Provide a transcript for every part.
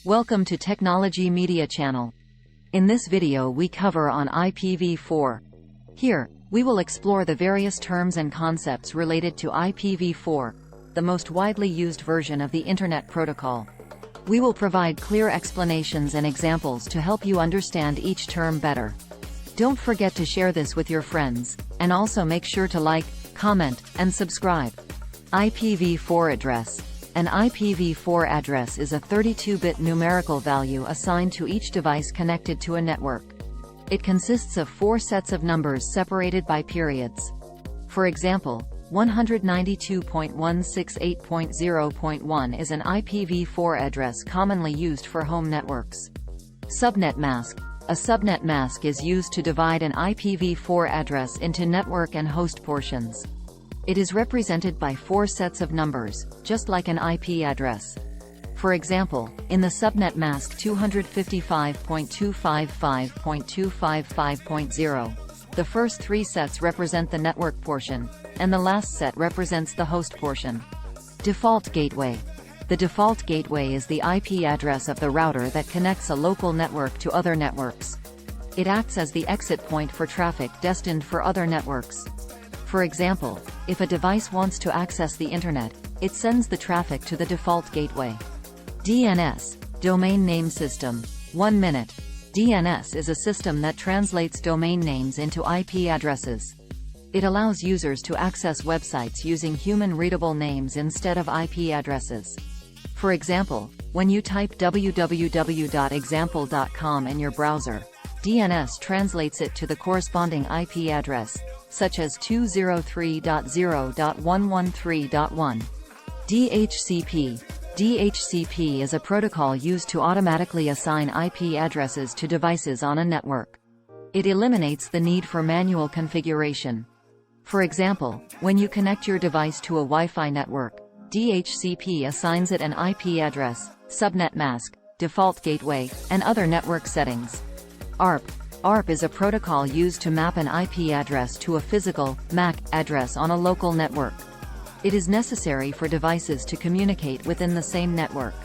Welcome to Technologymedia channel. In this video we cover on IPV4. Here, we will explore the various terms and concepts related to IPV4, the most widely used version of the Internet Protocol. We will provide clear explanations and examples to help you understand each term better. Don't forget to share this with your friends, and also make sure to like, comment, and subscribe. IPv4 address. An IPv4 address is a 32-bit numerical value assigned to each device connected to a network. It consists of 4 sets of numbers separated by periods. For example, 192.168.0.1 is an IPv4 address commonly used for home networks. Subnet mask. A subnet mask is used to divide an IPv4 address into network and host portions. It is represented by 4 sets of numbers, just like an IP address. For example, in the subnet mask 255.255.255.0, the first 3 sets represent the network portion, and the last set represents the host portion. Default gateway. The default gateway is the IP address of the router that connects a local network to other networks. It acts as the exit point for traffic destined for other networks. For example, if a device wants to access the Internet, it sends the traffic to the default gateway. DNS, Domain Name System. 1 minute. DNS is a system that translates domain names into IP addresses. It allows users to access websites using human-readable names instead of IP addresses. For example, when you type www.example.com in your browser, DNS translates it to the corresponding IP address, such as 203.0.113.1. DHCP. DHCP is a protocol used to automatically assign IP addresses to devices on a network. It eliminates the need for manual configuration. For example, when you connect your device to a Wi-Fi network, DHCP assigns it an IP address, subnet mask, default gateway, and other network settings. ARP. ARP is a protocol used to map an IP address to a physical, MAC, address on a local network. It is necessary for devices to communicate within the same network.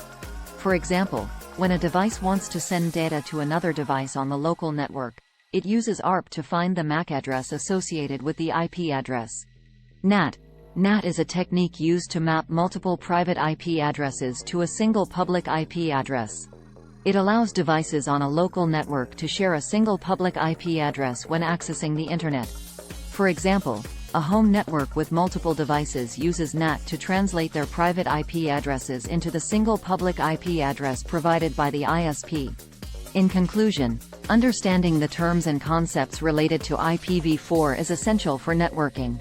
For example, when a device wants to send data to another device on the local network, it uses ARP to find the MAC address associated with the IP address. NAT. NAT is a technique used to map multiple private IP addresses to a single public IP address. It allows devices on a local network to share a single public IP address when accessing the Internet. For example, a home network with multiple devices uses NAT to translate their private IP addresses into the single public IP address provided by the ISP. In conclusion, understanding the terms and concepts related to IPv4 is essential for networking.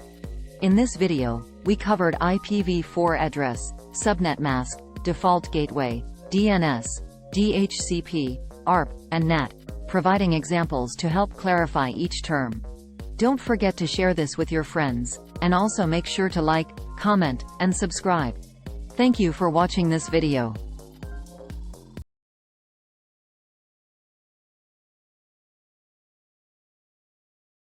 In this video, we covered IPv4 address, subnet mask, default gateway, DNS, DHCP, ARP, and NAT, providing examples to help clarify each term. Don't forget to share this with your friends, and also make sure to like, comment, and subscribe. Thank you for watching this video.